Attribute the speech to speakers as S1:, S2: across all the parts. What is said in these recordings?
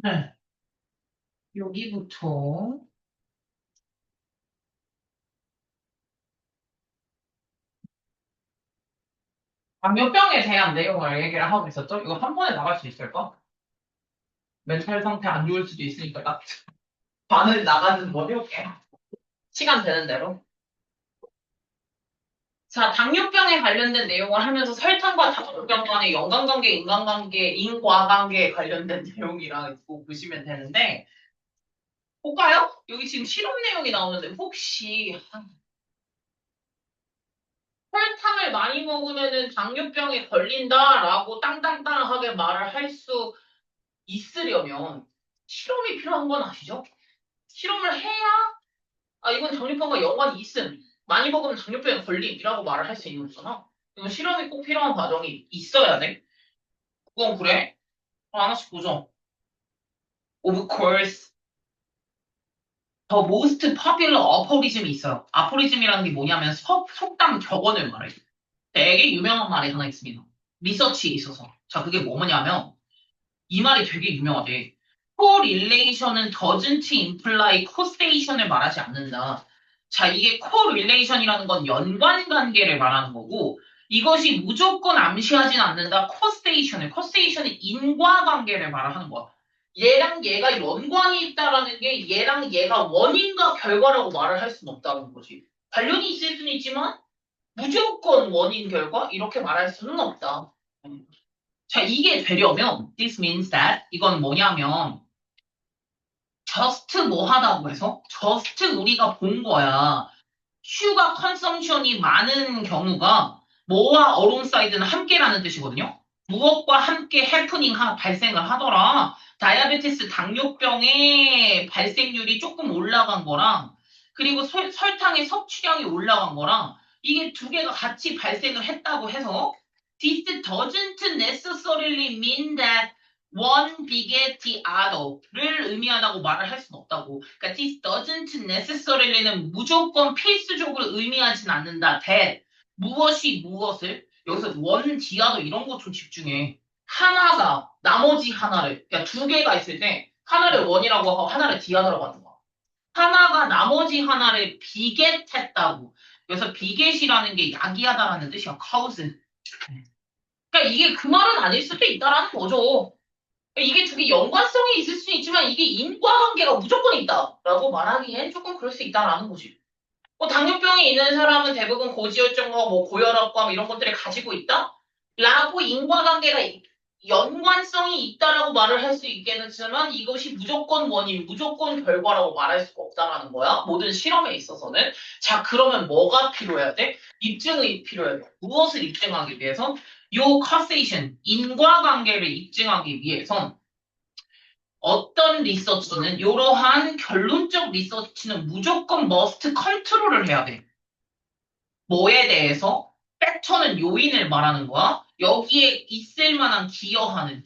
S1: 네. 여기부터 당뇨병에 대한 내용을 얘기를 하고 있었죠? 이거 한 번에 나갈 수 있을까? 멘탈 상태 안 좋을 수도 있으니까 딱 반을 나가는 거 해볼게. 시간 되는 대로. 자, 당뇨병에 관련된 내용을 하면서 설탕과 당뇨병 간의 연관관계, 인간관계, 인과관계에 관련된 내용이라고 보시면 되는데, 볼까요? 여기 지금 실험 내용이 나오는데, 혹시 설탕을 많이 먹으면은 당뇨병에 걸린다라고 땅땅땅하게 말을 할 수 있으려면 실험이 필요한 건 아시죠? 실험을 해야 이건 당뇨병과 연관이 있음. 많이 먹으면 당뇨병에 걸림이라고 말을 할 수 있는 거잖아. 이건 실험이 꼭 필요한 과정이 있어야 돼. 그건 그래? 그럼 하나씩 보죠. Of course, the most popular aphorism이 있어요. aphorism이라는 게 뭐냐면 속담 격언을 말해. 되게 유명한 말이 하나 있습니다. 리서치에 있어서. 자, 그게 뭐냐면 이 말이 되게 유명하대. correlation은 doesn't imply causation을 말하지 않는다. 자, 이게 correlation이라는 건 연관관계를 말하는 거고, 이것이 무조건 암시하진 않는다. causation은 인과관계를 말하는 거야. 얘랑 얘가 연관이 있다라는 게 얘랑 얘가 원인과 결과라고 말을 할 수는 없다는 거지. 관련이 있을 수는 있지만, 무조건 원인 결과? 이렇게 말할 수는 없다. 자, 이게 되려면 this means that 이건 뭐냐면 just 뭐 하다고 해서 just 우리가 본 거야. 슈가 컨섬션이 많은 경우가 뭐와 어롱사이드는 함께라는 뜻이거든요. 무엇과 함께 해프닝 발생을 하더라. 다이아베티스 당뇨병의 발생률이 조금 올라간 거랑 그리고 설탕의 섭취량이 올라간 거랑 이게 두 개가 같이 발생을 했다고 해서 this doesn't necessarily mean that one beget the other를 의미한다고 말을 할 수는 없다고. 그러니까 this doesn't necessarily,는 무조건 필수적으로 의미하진 않는다. that 무엇이 무엇을 여기서 one, the other 이런 거 좀 집중해. 하나가 나머지 하나를 그러니까 두 개가 있을 때 하나를 원이라고 하고 하나를 the other라고 하는 거야. 하나가 나머지 하나를 비겟했다고. 그래서 비겟이라는 게 야기하다라는 뜻이야. cause. 그러니까 이게 그 말은 아닐 수도 있다라는 거죠. 이게 두 개 연관성이 있을 수는 있지만 이게 인과관계가 무조건 있다라고 말하기엔 조금 그럴 수 있다라는 거지. 뭐 당뇨병이 있는 사람은 대부분 고지혈증과 뭐 고혈압과 이런 것들을 가지고 있다? 라고 인과관계가 연관성이 있다라고 말을 할 수 있겠지만 이것이 무조건 원인, 무조건 결과라고 말할 수가 없다라는 거야. 모든 실험에 있어서는. 자, 그러면 뭐가 필요해야 돼? 입증이 필요해야 돼. 무엇을 입증하기 위해서? 요 causation, 인과관계를 입증하기 위해선 어떤 리서치는 이러한 결론적 리서치는 무조건 머스트 컨트롤을 해야 돼. 뭐에 대해서? 팩터는 요인을 말하는 거야. 여기에 있을 만한 기여하는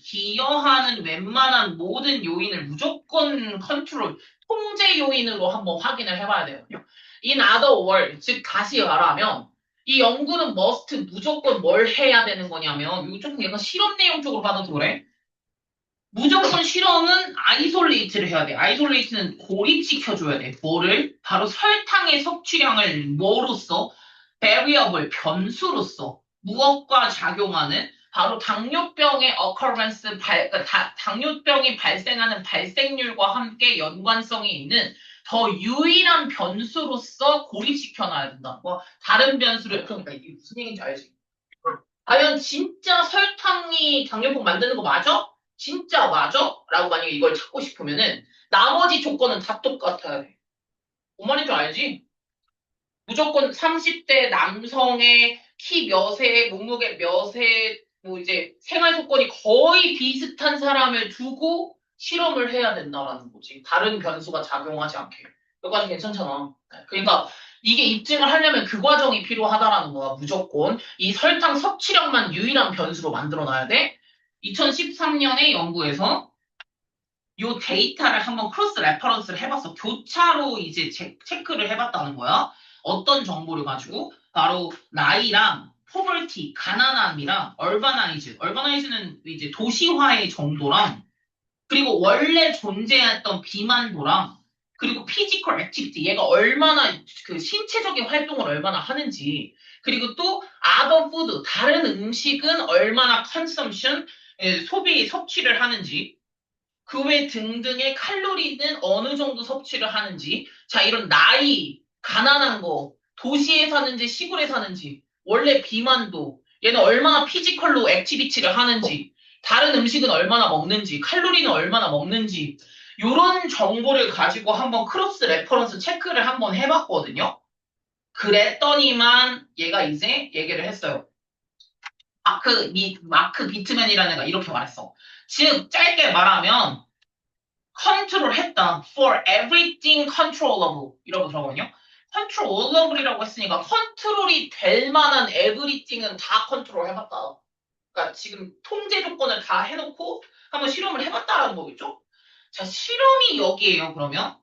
S1: 웬만한 모든 요인을 무조건 컨트롤, 통제 요인으로 한번 확인을 해봐야 되거든요. In other words, 즉 다시 말하면 이 연구는 must 무조건 뭘 해야 되는 거냐면 이거 조금 약간 실험 내용 쪽으로 받아도 그래? 무조건 실험은 아이솔레이트를 해야 돼. 아이솔레이트는 고립시켜줘야 돼. 뭐를? 바로 설탕의 섭취량을 뭐로써? variable, 변수로서 무엇과 작용하는 바로 당뇨병의 occurrence, 당뇨병이 발생하는 발생률과 함께 연관성이 있는 더 유일한 변수로서 고립시켜놔야 된다. 뭐 다른 변수를 그러니까 이게 무슨 얘기인지 알지? 과연 진짜 설탕이 당뇨병 만드는 거 맞아? 진짜 맞아? 라고 만약에 이걸 찾고 싶으면은 나머지 조건은 다 똑같아야 돼. 뭔 말인지 알지? 무조건 30대 남성의 키 몇에, 몸무게 몇에, 뭐 이제 생활 조건이 거의 비슷한 사람을 두고 실험을 해야 된다라는 거지. 다른 변수가 작용하지 않게. 여기까지 괜찮잖아. 그러니까 이게 입증을 하려면 그 과정이 필요하다라는 거야, 무조건. 이 설탕 섭취량만 유일한 변수로 만들어 놔야 돼. 2013년에 연구에서 요 데이터를 한번 크로스 레퍼런스를 해봤어. 교차로 이제 체크를 해봤다는 거야. 어떤 정보를 가지고? 바로 나이랑 poverty, 가난함이랑 urbanized는 이제 도시화의 정도랑 그리고 원래 존재했던 비만도랑 그리고 physical activity 얘가 얼마나 그 신체적인 활동을 얼마나 하는지 그리고 또 other food 다른 음식은 얼마나 consumption 섭취를 하는지 그 외 등등의 칼로리는 어느 정도 섭취를 하는지 자 이런 나이 가난한 거 도시에 사는지 시골에 사는지 원래 비만도 얘는 얼마나 피지컬로 액티비티를 하는지 다른 음식은 얼마나 먹는지 칼로리는 얼마나 먹는지 이런 정보를 가지고 한번 크로스 레퍼런스 체크를 한번 해봤거든요. 그랬더니만 얘가 이제 얘기를 했어요. 마크 비트맨이라는 애가 이렇게 말했어. 즉 짧게 말하면 컨트롤했다. For everything controllable 이라고 들어가거든요. controllable이라고 했으니까 컨트롤이 될 만한 everything은 다 컨트롤 해봤다. 그러니까 지금 통제 조건을 다 해놓고 한번 실험을 해봤다라는 거겠죠? 자, 실험이 여기에요, 그러면.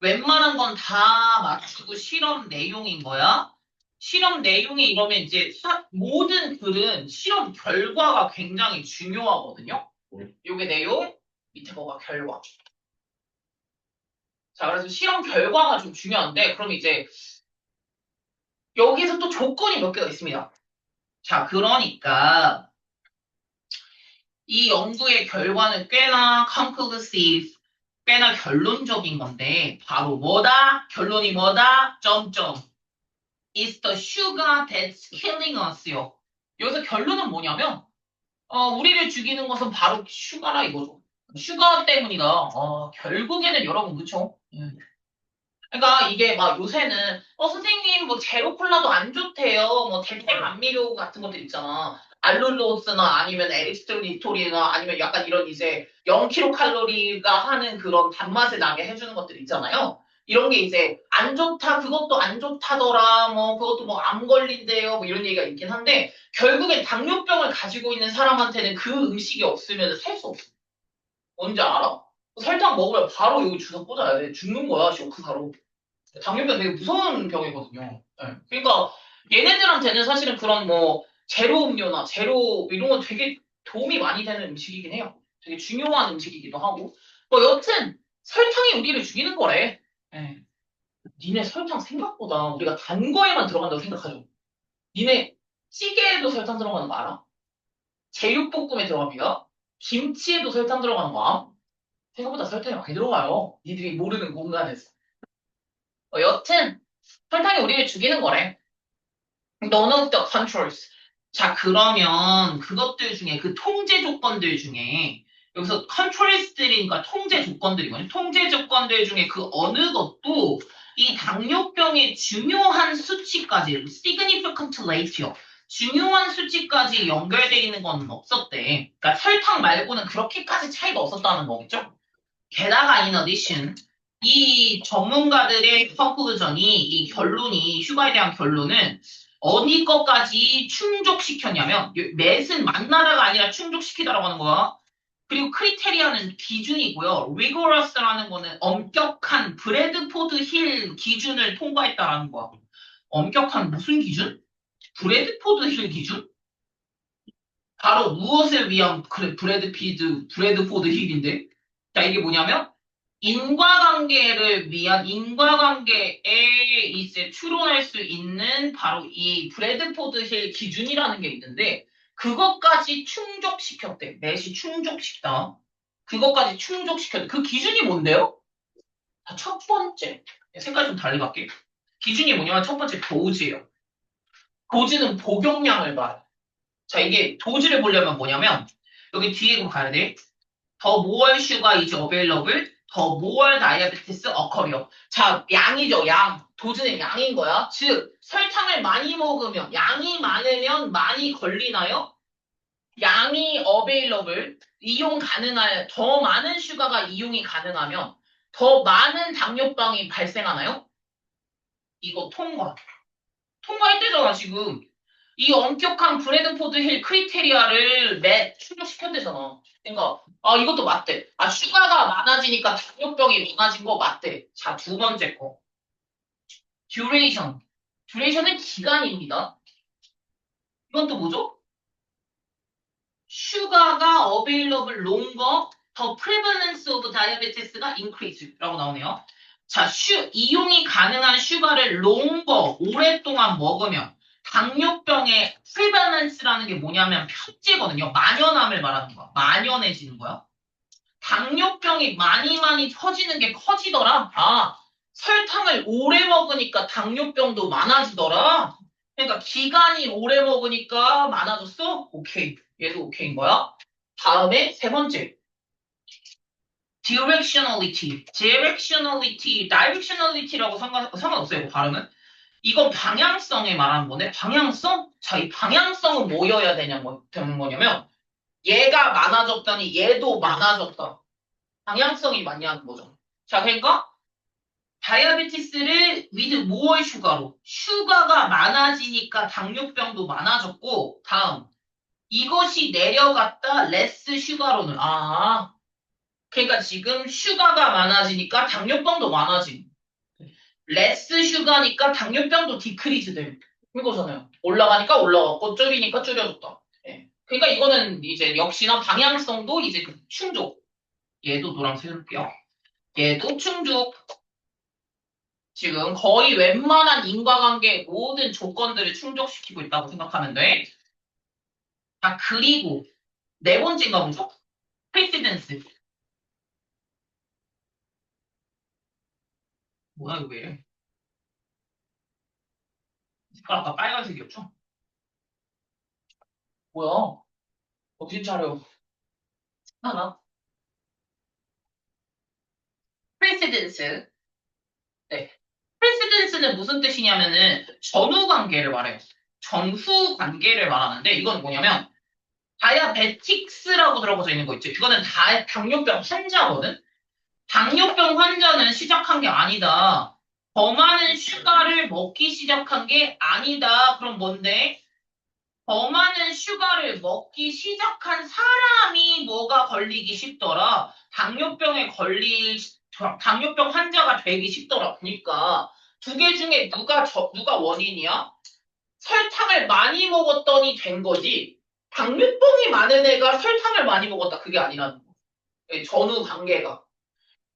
S1: 웬만한 건 다 맞추고 실험 내용인 거야. 실험 내용이 이러면 이제 모든 글은 실험 결과가 굉장히 중요하거든요. 요게 내용, 밑에 거가 결과. 자, 그래서 실험 결과가 좀 중요한데, 그럼 이제 여기서 또 조건이 몇 개가 있습니다. 자, 그러니까 이 연구의 결과는 꽤나 conclusive, 꽤나 결론적인 건데, 바로 뭐다? 결론이 뭐다? 점점. It's the sugar that's killing us요. 여기서 결론은 뭐냐면, 우리를 죽이는 것은 바로 슈가라 이거죠. 슈가 때문이다. 결국에는 여러분, 그쵸? 그러니까 이게 막 요새는 선생님 뭐 제로 콜라도 안 좋대요. 뭐 대퇴 감미료 같은 것들 있잖아. 알룰로스나 아니면 에리스토리나 아니면 약간 이런 이제 0kcal 하는 그런 단맛을 나게 해주는 것들 있잖아요. 이런 게 이제 안 좋다, 그것도 안 좋다더라, 뭐 그것도 뭐 암 걸린대요, 뭐 이런 얘기가 있긴 한데 결국엔 당뇨병을 가지고 있는 사람한테는 그 음식이 없으면 살 수 없어. 뭔지 알아? 설탕 먹으면 바로 여기 주사 꽂아야 돼. 죽는 거야, 쇼크사로. 당뇨병 되게 무서운 병이거든요. 네. 그러니까 얘네들한테는 사실은 그런 뭐 제로 음료나 제로 이런 건 되게 도움이 많이 되는 음식이긴 해요. 되게 중요한 음식이기도 하고. 뭐 여튼 설탕이 우리를 죽이는 거래. 네. 니네 설탕 생각보다 우리가 단 거에만 들어간다고 생각하죠. 니네 찌개에도 설탕 들어가는 거 알아? 제육볶음에 들어갑니다. 김치에도 설탕 들어가는 거 알아? 생각보다 설탕이 많이 들어가요. 니들이 모르는 공간에서. 여튼 설탕이 우리를 죽이는 거래. None of the controls. 자, 그러면 그것들 중에 그 통제 조건들 중에 여기서 controls들이니까 통제 조건들이거든요. 통제 조건들 중에 그 어느 것도 이 당뇨병의 중요한 수치까지 significant ratio 중요한 수치까지 연결되어 있는 건 없었대. 그러니까 설탕 말고는 그렇게까지 차이가 없었다는 거겠죠? 게다가 in addition 이 전문가들의 conclusion이 이 결론이 슈가에 대한 결론은 어디 것까지 충족시켰냐면 맷은 만나다가 아니라 충족시키다라고 하는 거야. 그리고 크리테리아는 기준이고요. rigorous라는 거는 엄격한 브래드포드 힐 기준을 통과했다라는 거야. 엄격한 무슨 기준? 브래드포드 힐 기준? 바로 무엇을 위한 브래드포드 힐인데? 자, 이게 뭐냐면 인과관계를 위한 인과관계에 이제 추론할 수 있는 바로 이 브래드포드 힐 기준이라는 게 있는데 그것까지 충족시켰대. 넷이 충족시켰다. 그것까지 충족시켰대. 그 기준이 뭔데요? 자, 첫 번째. 색깔 좀 달리 갈게. 기준이 뭐냐면 첫 번째 도즈예요. 도즈는 복용량을 봐. 자, 이게 도즈를 보려면 뭐냐면 여기 뒤에 가야 돼. 더 more sugar is available, 더 more diabetes occur요. 자, 양이죠, 양. 도즈는 양인 거야. 즉, 설탕을 많이 먹으면, 양이 많으면 많이 걸리나요? 양이 available, 이용 가능할, 더 많은 슈가가 이용이 가능하면 더 많은 당뇨병이 발생하나요? 이거 통과. 통과했대잖아, 지금. 이 엄격한 브래드포드 힐 크리테리아를 충족시켰대잖아. 그러니까 이것도 맞대. 슈가가 많아지니까 당뇨병이 많아진 거 맞대. 자, 두 번째 거. 듀레이션. 듀레이션은 기간입니다. 이건 또 뭐죠? 슈가가 available longer, the prevalence of diabetes가 increase라고 나오네요. 자, 이용이 가능한 슈가를 longer, 오랫동안 먹으면 당뇨병의 prevalence라는 게 뭐냐면 편제거든요. 만연함을 말하는 거야. 만연해지는 거야. 당뇨병이 많이 터지는 게 커지더라. 아, 설탕을 오래 먹으니까 당뇨병도 많아지더라. 그러니까 기간이 오래 먹으니까 많아졌어? 오케이. 얘도 오케이인 거야. 다음에 세 번째. directionality라고 상관없어요. 그 발음은. 이건 방향성에 말하는 건데, 방향성? 자, 이 방향성은 뭐여야 되는 거냐면, 얘가 많아졌더니 얘도 많아졌다. 방향성이 많이 하는 거죠. 자, 그러니까 다이아베티스를 with more 슈가로 슈가가 많아지니까 당뇨병도 많아졌고 다음 이것이 내려갔다 less 슈가로는 그러니까 지금 슈가가 많아지니까 당뇨병도 많아짐. less 슈가니까 당뇨병도 디크리즈 됨. 이거잖아요. 올라가니까 올라갔고 줄이니까 줄여졌다. 예. 그러니까 이거는 이제 역시나 방향성도 이제 그 충족. 얘도 노란색 해볼게요. 얘도 충족. 지금 거의 웬만한 인과관계 모든 조건들을 충족시키고 있다고 생각하면 돼. 자, 그리고 네 번째가 뭐죠? 프리시던스. 뭐야, 이거 왜 이래? 색깔 아까 빨간색이었죠? 뭐야? 정신 차려. 하나? 프리시던스. 네. 프리시던스는 무슨 뜻이냐면은 전후 관계를 말해요. 전후 관계를 말하는데 이건 뭐냐면 다이아베틱스라고 들어가져 있는 거 있죠. 그거는 다 당뇨병 환자거든. 당뇨병 환자는 시작한 게 아니다. 더 많은 슈가를 먹기 시작한 게 아니다. 그럼 뭔데? 더 많은 슈가를 먹기 시작한 사람이 뭐가 걸리기 쉽더라. 당뇨병 환자가 되기 쉽더라. 그러니까 두 개 중에 누가 원인이야? 설탕을 많이 먹었더니 된 거지. 당뇨병이 많은 애가 설탕을 많이 먹었다. 그게 아니라는 거. 전후 관계가.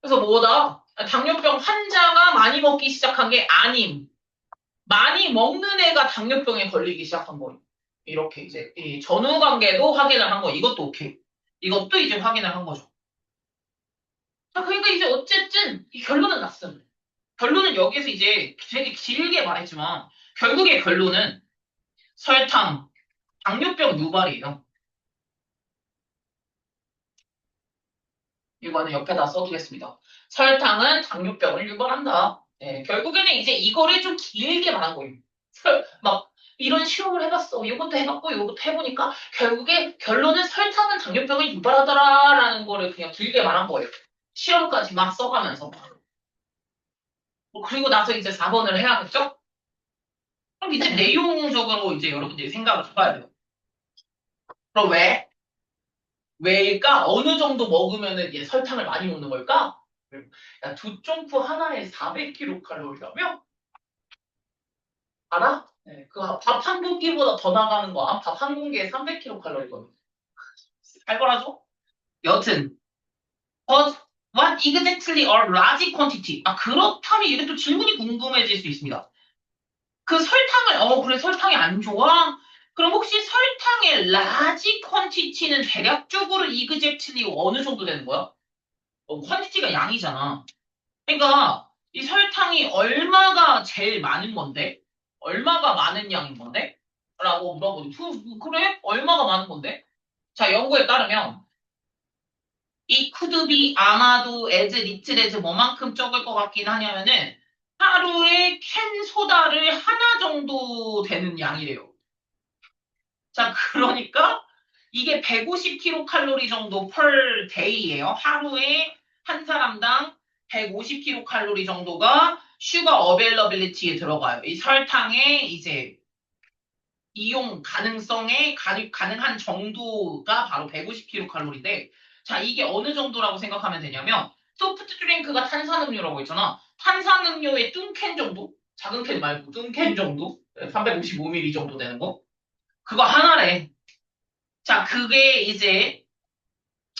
S1: 그래서 뭐다? 당뇨병 환자가 많이 먹기 시작한 게 아님. 많이 먹는 애가 당뇨병에 걸리기 시작한 거예요. 이렇게 이제 이 전후 관계도 확인을 한 거. 이것도 오케이. 이것도 이제 확인을 한 거죠. 자, 그러니까 이제 어쨌든 이 결론은 났음. 결론은 여기서 이제 되게 길게 말했지만 결국의 결론은 설탕, 당뇨병 유발이에요. 이거는 옆에다 써두겠습니다. 설탕은 당뇨병을 유발한다. 네, 결국에는 이제 이거를 좀 길게 말한 거예요. 막 이런 실험을 해봤어. 이것도 해봤고 이것도 해보니까 결국에 결론은 설탕은 당뇨병을 유발하더라라는 거를 그냥 길게 말한 거예요. 실험까지 막 써가면서. 그리고 나서 이제 4번을 해야겠죠? 그럼 이제 내용적으로 이제 여러분들이 생각을 해봐야 돼요. 그럼 왜? 왜일까? 어느 정도 먹으면은 얘 설탕을 많이 먹는 걸까? 야, 두 점프 하나에 400kcal 알아? 네, 밥 한 공기보다 더 나가는 거야. 밥 한 공기에 300kcal거든. 살벌하죠? 여튼, but what exactly are large quantity? 그렇다면 이게 또 질문이 궁금해질 수 있습니다. 그 설탕을, 그래, 설탕이 안 좋아? 그럼 혹시 설탕의 large quantity는 대략적으로 exactly 어느 정도 되는 거야? quantity가 양이잖아. 그러니까 이 설탕이 얼마가 제일 많은 건데? 얼마가 많은 양인 건데? 라고 물어보니 그래? 얼마가 많은 건데? 자, 연구에 따르면 이 could be 아마도 as little as 뭐만큼 적을 것 같긴 하냐면은 하루에 캔 소다를 하나 정도 되는 양이래요. 자, 그러니까 이게 150kcal 정도 per day예요. 하루에 한 사람당 150kcal 정도가 슈가 어베일러빌리티에 들어가요. 이 설탕의 이제 이용 가능성에 가능한 정도가 바로 150kcal인데 자, 이게 어느 정도라고 생각하면 되냐면 소프트 드링크가 탄산음료라고 있잖아. 탄산음료의 뚱캔 정도? 작은 캔 말고 뚱캔 정도? 355ml 정도 되는 거? 그거 하나래. 자, 그게 이제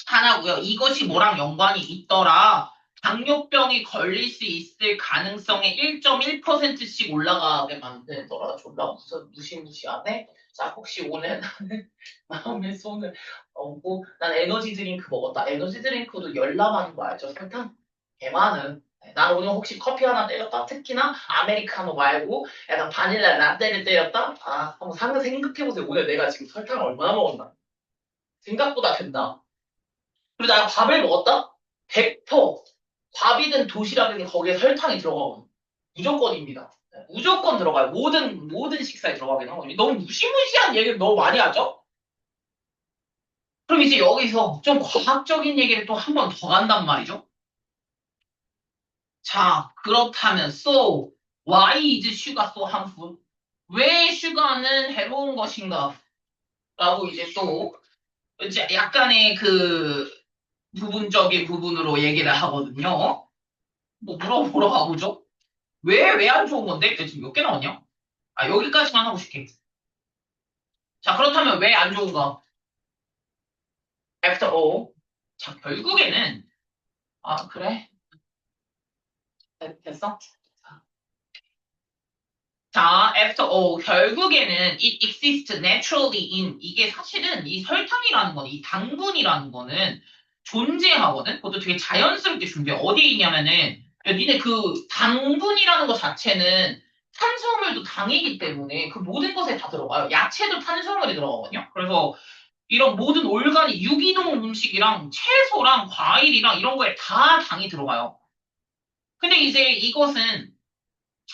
S1: 하나고요. 이것이 뭐랑 연관이 있더라. 당뇨병이 걸릴 수 있을 가능성이 1.1%씩 올라가게 만들더라. 졸라 무시무시하네. 자, 혹시 오늘 나는 마음의 손을 얹고, 난 에너지 드링크 먹었다. 에너지 드링크도 열나가는 거 알죠? 설탕 개 많은. 난 오늘 혹시 커피 하나 때렸다? 특히나 아메리카노 말고 약간 바닐라 라떼를 때렸다? 아, 한번 생각해보세요. 오늘 내가 지금 설탕을 얼마나 먹었나? 생각보다 된다. 그리고 내가 밥을 먹었다? 100% 밥이든 도시락이든 거기에 설탕이 들어가거든. 무조건입니다. 네, 무조건 들어가요. 모든 식사에 들어가긴 하거든요. 너무 무시무시한 얘기를 너무 많이 하죠? 그럼 이제 여기서 좀 과학적인 얘기를 또 한 번 더 간단 말이죠. 자, 그렇다면 so why is sugar so harmful? 왜 슈가는 해로운 것인가? 라고 이제 또 이제 약간의 그 부분적인 부분으로 얘기를 하거든요. 뭐 물어보러 가보죠. 왜 안 좋은 건데? 지금 몇 개 나왔냐? 아, 여기까지만 하고 싶게. 자, 그렇다면 왜 안 좋은가? After all. 자, 결국에는, 아, 그래? 됐어? 자, after all. 결국에는 it exists naturally in. 이게 사실은 이 설탕이라는 건, 이 당분이라는 거는 존재하거든? 그것도 되게 자연스럽게 존재해. 어디에 있냐면은, 야, 니네 그 당분이라는 것 자체는 탄수화물도 당이기 때문에 그 모든 것에 다 들어가요. 야채도 탄수화물이 들어가거든요. 그래서 이런 모든 올가닉 유기농 음식이랑 채소랑 과일이랑 이런 거에 다 당이 들어가요. 근데 이제 이것은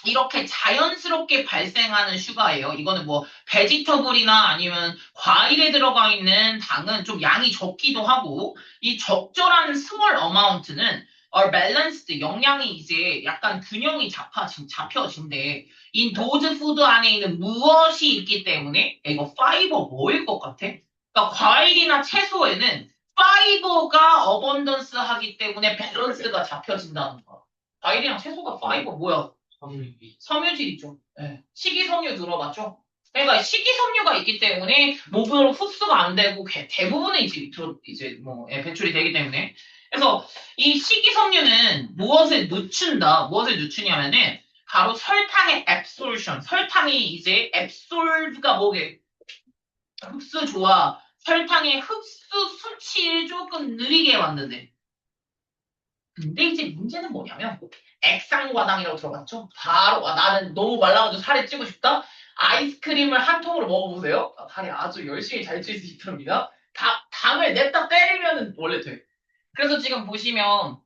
S1: 이렇게 자연스럽게 발생하는 슈가예요. 이거는 뭐 베지터블이나 아니면 과일에 들어가 있는 당은 좀 양이 적기도 하고 이 적절한 스몰 어마운트는 밸런스드 영양이 이제 약간 균형이 잡혀진대. 이 도즈 푸드 안에 있는 무엇이 있기 때문에 이거 파이버 뭐일 것 같아? 그러니까 과일이나 채소에는 파이버가 어번던스 하기 때문에 밸런스가 잡혀진다는 거야. 과일이랑 채소가 파이버 뭐야? 섬유질이죠. 예. 식이섬유 들어봤죠? 그러니까 식이섬유가 있기 때문에 몸으로 흡수가 안 되고 대부분은 이제 뭐 배출이 되기 때문에 그래서 이 식이섬유는 무엇을 늦춘다? 무엇을 늦추냐면은 바로 설탕의 absorption. 설탕이 이제 absorbe가 뭐게 흡수 좋아. 설탕의 흡수 수치를 조금 느리게 만드네. 근데 이제 문제는 뭐냐면 액상과당이라고 들어봤죠? 바로 나는 너무 말라가지고 살이 찌고 싶다. 아이스크림을 한 통으로 먹어보세요. 살이 아주 열심히 잘 찔 수 있답니다. 당을 냅다 때리면 원래 돼. 그래서 지금 보시면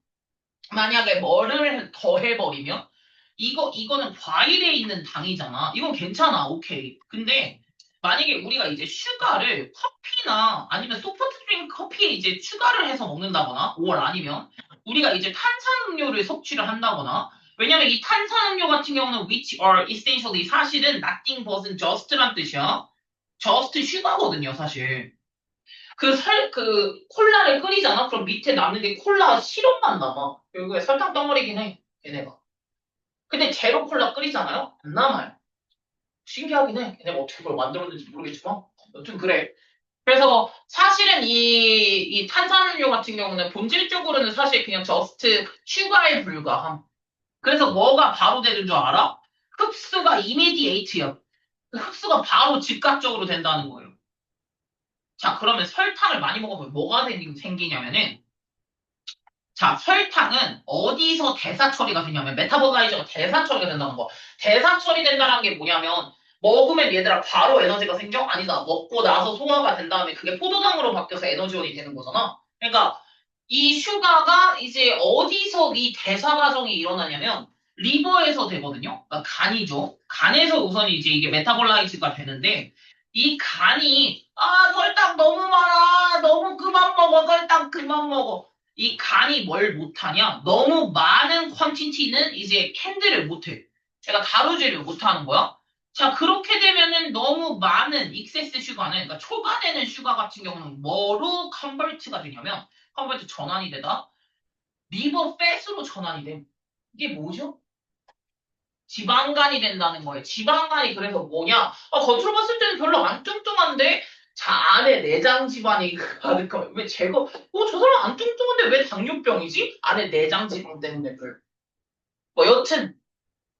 S1: 만약에 뭐를 더 해버리면 이거는 과일에 있는 당이잖아. 이건 괜찮아. 오케이. 근데 만약에 우리가 이제 슈가를 커피나 아니면 소프트 드링크 커피에 이제 추가를 해서 먹는다거나, 월 아니면 우리가 이제 탄산음료를 섭취를 한다거나, 왜냐면 이 탄산음료 같은 경우는 which are essentially 사실은 nothing but just란 뜻이야. just 슈가거든요, 사실. 그 콜라를 끓이잖아? 그럼 밑에 남는 게 콜라 시럽만 남아. 결국에 설탕 덩어리긴 해, 걔네가. 근데 제로 콜라 끓이잖아요? 안 남아요. 신기하긴 해. 걔네가 어떻게 그걸 만들었는지 모르겠지만. 여튼 그래. 그래서 사실은 이 탄산음료 같은 경우는 본질적으로는 사실 그냥 저스트 슈가에 불과함. 그래서 뭐가 바로 되는 줄 알아? 흡수가 이미디에이트야. 흡수가 바로 즉각적으로 된다는 거예요. 자, 그러면 설탕을 많이 먹으면 뭐가 생기냐면은 자, 설탕은 어디서 대사 처리가 되냐면 메타볼라이저가 대사 처리가 된다는 거. 대사 처리된다는 게 뭐냐면 먹으면 얘들아 바로 에너지가 생겨? 아니다. 먹고 나서 소화가 된 다음에 그게 포도당으로 바뀌어서 에너지원이 되는 거잖아. 그러니까 이 슈가가 이제 어디서 이 대사 과정이 일어나냐면 리버에서 되거든요. 그러니까 간이죠. 간에서 우선 이제 이게 메타볼라이즈가 되는데 이 간이 설탕 너무 많아. 너무 그만 먹어. 설탕 그만 먹어. 이 간이 뭘 못하냐? 너무 많은 퀀티티는 이제 캔들을 못해. 제가 다루지를 못하는 거야. 자, 그렇게 되면은 너무 많은 익세스 슈가는, 그러니까 초과되는 슈가 같은 경우는 뭐로 컨버트가 되냐면, 컨버트 전환이 되다? 리버 팻으로 전환이 돼. 이게 뭐죠? 지방간이 된다는 거예요. 지방간이 그래서 뭐냐? 겉으로 봤을 때는 별로 안 뚱뚱한데, 자, 안에 내장 지방이 가득하면, 왜 제거, 저 사람 안 뚱뚱한데 왜 당뇨병이지? 안에 내장 지방 때문에 그래. 뭐, 여튼,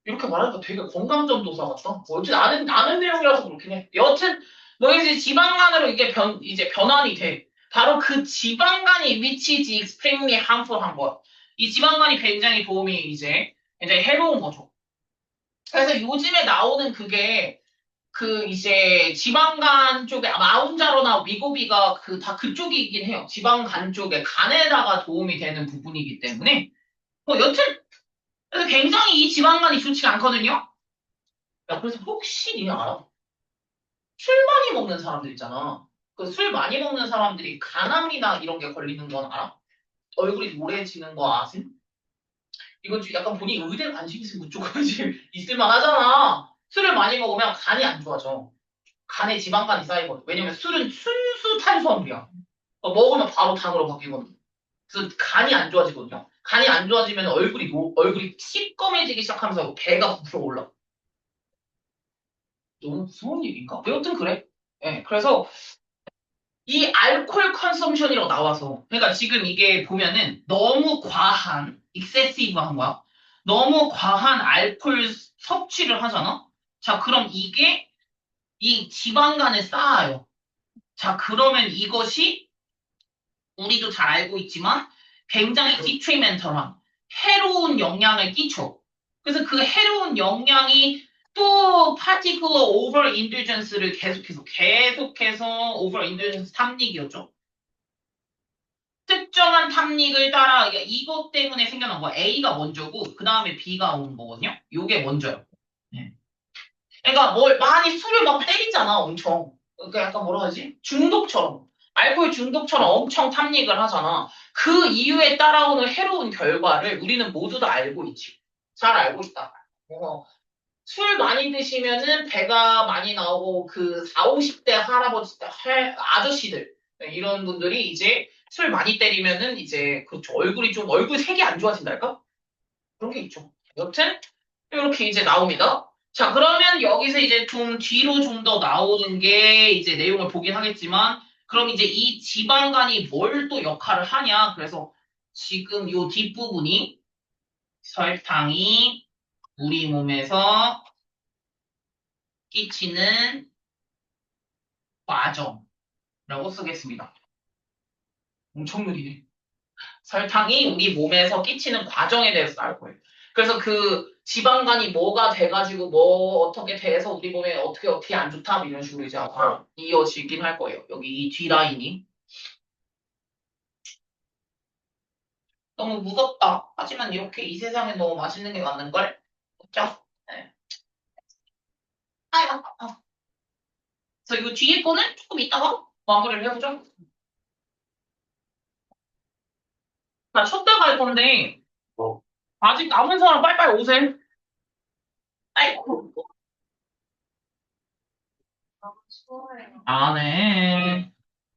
S1: 이렇게 말하니까 되게 건강전도사 같다. 뭐, 어쨌든 아는 내용이라서 그렇긴 해. 여튼, 뭐, 이제 지방간으로 이제 변환이 돼. 바로 그 지방간이 which is extremely harmful 한 거야. 이 지방간이 굉장히 도움이 굉장히 해로운 거죠. 그래서 요즘에 나오는 그게 이제 지방간 쪽에 마운자로나 위고비가 다 그쪽이긴 해요. 지방간 쪽에 간에다가 도움이 되는 부분이기 때문에 뭐 여튼 그래서 굉장히 이 지방간이 좋지가 않거든요. 야, 그래서 혹시 니 알아? 술 많이 먹는 사람들 있잖아. 그 술 많이 먹는 사람들이 간암이나 이런 게 걸리는 건 알아? 얼굴이 노래지는 거 아세요? 이건 좀 약간 본인이 의대 관심 있으면 그쪽 관심 있을 만하잖아. 술을 많이 먹으면 간이 안 좋아져. 간에 지방간이 쌓이거든. 왜냐면 술은 순수 탄수화물이야. 먹으면 바로 당으로 바뀌거든. 그래서 간이 안 좋아지거든요. 간이 안 좋아지면 얼굴이 시꺼매지기 시작하면서 배가 부풀어 올라. 너무 무서운 얘기인가? 여튼 그래. 예, 그래서 이 알코올 컨섬션이라고 나와서 그러니까 지금 이게 보면은 너무 과한 익세시브한 거야. 너무 과한 알코올 섭취를 하잖아. 자, 그럼 이게 이 지방간에 쌓아요. 자, 그러면 이것이 우리도 잘 알고 있지만 굉장히 디트리멘털한 해로운 영향을 끼쳐. 그래서 그 해로운 영향이 또 파티클러 오버 인듀전스를 계속해서 오버 인듀전스 탐닉이었죠. 특정한 탐닉을 따라 그러니까 이것 때문에 생겨난 거 A가 먼저고 그 다음에 B가 오는 거거든요. 요게 먼저요. 네. 그러니까 뭘 많이 술을 막 때리잖아, 엄청. 그러니까 약간 뭐라 하지? 중독처럼. 알코올 중독처럼 엄청 탐닉을 하잖아. 그 이유에 따라오는 해로운 결과를 우리는 모두 다 알고 있지. 잘 알고 있다. 술 많이 드시면은 배가 많이 나오고 그 4, 50대 아저씨들 이런 분들이 이제 술 많이 때리면은 이제 그렇죠. 얼굴 색이 안 좋아진달까? 그런 게 있죠. 여튼 이렇게 이제 나옵니다. 자, 그러면 여기서 이제 좀 뒤로 좀 더 나오는 게 이제 내용을 보긴 하겠지만, 그럼 이제 이 지방간이 뭘 또 역할을 하냐? 그래서 지금 요 뒷부분이 설탕이 우리 몸에서 끼치는 과정이라고 쓰겠습니다. 엄청 느리네. 설탕이 우리 몸에서 끼치는 과정에 대해서 나올 거예요. 그래서 그 지방간이 뭐가 돼가지고 뭐 어떻게 돼서 우리 몸에 어떻게 안 좋다 뭐 이런 식으로 이제 이어지긴 할 거예요. 여기 이 뒤라인이. 너무 무섭다. 하지만 이렇게 이 세상에 너무 맛있는 게 많은 걸. 그죠? 네. 아야. 그래서 이 뒤에 거는 조금 이따가 마무리를 해보죠. 나 쳤다 갈 건데 아직 남은 사람 빨리빨리 오세요. 아이고. 안 해.